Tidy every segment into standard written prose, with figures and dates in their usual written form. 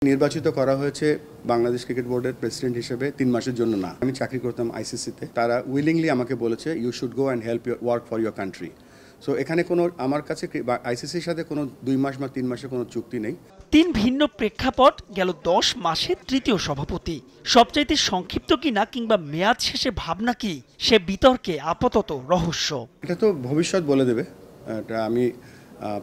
নির্বাচিত করা হয়েছে বাংলাদেশ ক্রিকেট বোর্ডের প্রেসিডেন্ট হিসেবে 3 মাসের জন্য না। আমি চাকরি করতাম আইসিসিতে। তারা উইলিংলি আমাকে বলেছে you should go and help your work for your country. So এখানে কোনো আমার কাছে আইসিসির সাথে কোনো 2 মাস বা 3 মাসের কোনো চুক্তি নেই। 3 ভিন্ন প্রেক্ষাপট গেল 10 মাসে তৃতীয় সভাপতি। সবচাইতে সংক্ষিপ্ত কিনা কিংবা মেয়াদ শেষে ভাবনা কি, সে বিতর্কে আপাতত রহস্য। এটা তো ভবিষ্যৎ বলে দেবে। এটা আমি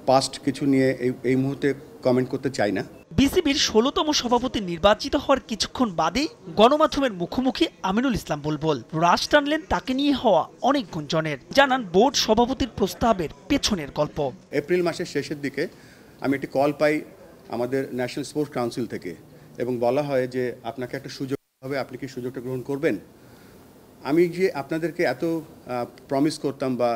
পাস্ট কিছু নিয়ে এই মুহূর্তে কমেন্ট করতে চাই না। বিসিবির 16তম সভাপতি নির্বাচিত হওয়ার কিছুক্ষণ বাদেই গণমাধ্যমের মুখোমুখি আমিনুল ইসলাম বুলবুল রাশ টানলেন তাকে নিয়ে হওয়া অনেক গুঞ্জনের। জানান বোর্ড সভাপতির প্রস্তাবের পেছনের গল্প। এপ্রিল মাসের শেষের দিকে আমি একটি কল পাই আমাদের ন্যাশনাল স্পোর্টস কাউন্সিল থেকে, এবং বলা হয় যে আপনাকে একটা সুযোগ হবে, আপনি কি সুযোগটা গ্রহণ করবেন? আমি যে আপনাদেরকে এত প্রমিস করতাম বা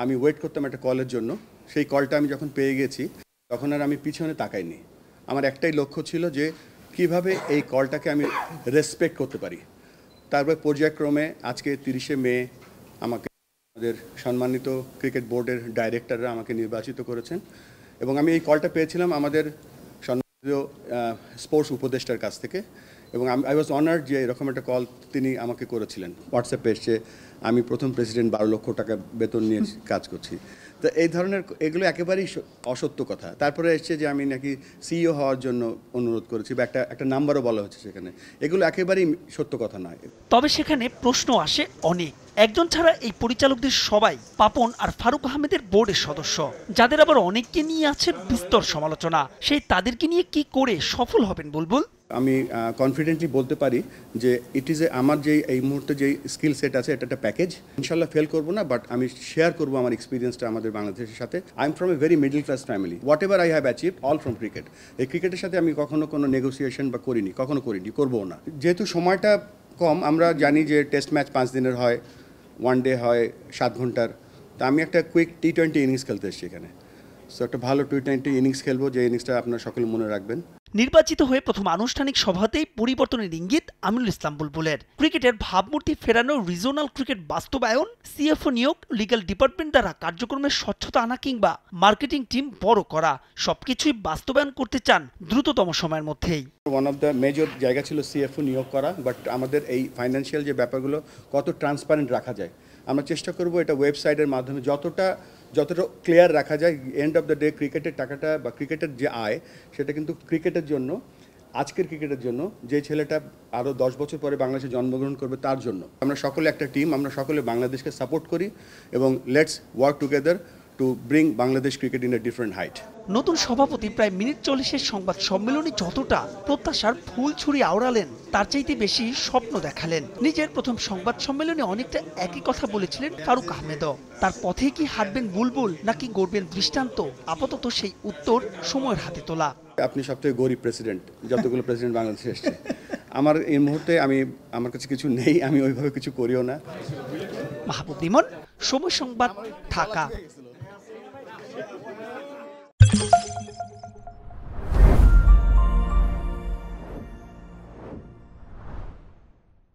আমি ওয়েট করতাম একটা কলের জন্য, সেই কলটা আমি যখন পেয়ে গেছি তখন আর আমি পিছনে তাকাইনি। আমার একটাই লক্ষ্য ছিল যে কিভাবে এই কলটাকে আমি রেসপেক্ট করতে পারি। তারপর পর্যায়ক্রমে আজকে 30শে মে আমাকে আমাদের সম্মানিত ক্রিকেট বোর্ডের ডাইরেক্টররা আমাকে নির্বাচিত করেছেন, এবং আমি এই কলটা পেয়েছিলাম আমাদের সম্মানিত স্পোর্টস উপদেষ্টার কাছ থেকে, এবং আই ওয়াজ অনার্ড যে এরকম একটা কল তিনি আমাকে করেছিলেন। হোয়াটসঅ্যাপে এসছে আমি প্রথম প্রেসিডেন্ট 12 লক্ষ টাকা বেতন নিয়ে কাজ করছি। তো এই ধরনের এগুলো একেবারেই অসত্য কথা। তারপরে এসছে যে আমি নাকি সিইও হওয়ার জন্য অনুরোধ করেছি, বা একটা নাম্বারও বলা হচ্ছে সেখানে। এগুলো একেবারেই সত্য কথা নয়। তবে সেখানে প্রশ্ন আসে অনেক। একজন ছাড়া এই পরিচালকদের সবাই পাপন আর ফারুক আহমেদের বোর্ডের সদস্য, যাদের আবার অনেককে নিয়ে আছে বিস্তর সমালোচনা। সেই তাদেরকে নিয়ে কি করে সফল হবেন বুলবুল? আমি কনফিডেন্টলি বলতে পারি যে ইট ইজ আমার যে এই মুহূর্তে যে স্কিল সেট আছে এটা একটা প্যাকেজ। ইনশাল্লাহ ফেল করবো না, বাট আমি শেয়ার করবো আমার এক্সপিরিয়েন্সটা আমাদের বাংলাদেশের সাথে। I am from a very middle class family. What ever I have achieve all from cricket. এই ক্রিকেটের সাথে আমি কখনো কোনো নেগোসিয়েশন বা কখনো করিনি, করবোও না। যেহেতু সময়টা কম, আমরা জানি যে টেস্ট ম্যাচ 5 দিনের হয়, ওয়ান ডে হয় 7 ঘন্টার। তা আমি একটা কুইক T20 ইনিংস খেলতে এসেছি এখানে। সো একটা ভালো T20 ইনিংস খেলবো, যে ইনিংসটা আপনারা সকলে মনে রাখবেন। নির্বাচিত হয়ে প্রথম আনুষ্ঠানিক সভাতেই পরিবর্তনের ইঙ্গিত আমিনুল ইসলাম বুলবুলের। ক্রিকেটের ভাবমূর্তি ফেরানো, রিজিওনাল ক্রিকেট বাস্তবায়ন, সিএফও নিয়োগ, লিগ্যাল ডিপার্টমেন্ট দ্বারা কার্যক্রমের স্বচ্ছতা আনা কিংবা মার্কেটিং টিম বড় করা, সবকিছুই বাস্তবায়ন করতে চান দ্রুততম সময়ের মধ্যেই। ওয়ান অফ দ্য মেজর জায়গা ছিল সিএফও নিয়োগ করা, বাট আমাদের এই ফাইন্যান্সিয়াল যে ব্যাপারগুলো কত ট্রান্সপারেন্ট রাখা যায় আমরা চেষ্টা করব এটা ওয়েবসাইটের মাধ্যমে যতটা ক্লিয়ার রাখা যায়। এন্ড অফ দ্য ডে ক্রিকেটের টাকাটা বা ক্রিকেটের যে আয়, সেটা কিন্তু ক্রিকেটের জন্য, আজকের ক্রিকেটের জন্য, যে ছেলেটা আরও 10 বছর পরে বাংলাদেশে জন্মগ্রহণ করবে তার জন্য। আমরা সকলে একটা টিম, আমরা সকলে বাংলাদেশকে সাপোর্ট করি, এবং let's work together to bring Bangladesh cricket in a different height. নতুন সভাপতি প্রায় মিনিট 40-এর সংবাদ সম্মেলনে যতটা প্রত্যাশার ফুল ছুরি আওড়ালেন, তার চাইতে বেশি স্বপ্ন দেখালেন। নিজের প্রথম সংবাদ সম্মেলনে অনেকটা একই কথা বলেছিলেন ফারুক আহমেদও। তার পথে কি হাঁটবেন বুলবুল, নাকি গড়বেন দৃষ্টান্ত? আপাতত সেই উত্তর সময়ের হাতে তোলা। আপনি সবথেকে গরিব প্রেসিডেন্ট, যতগুলো প্রেসিডেন্ট বাংলাদেশে এসছে। আমার এই মুহূর্তে আমার কাছে কিছু নেই, আমি ওইভাবে কিছু করিও না। মাহবুব লিমন, সময় সংবাদ, ঢাকা।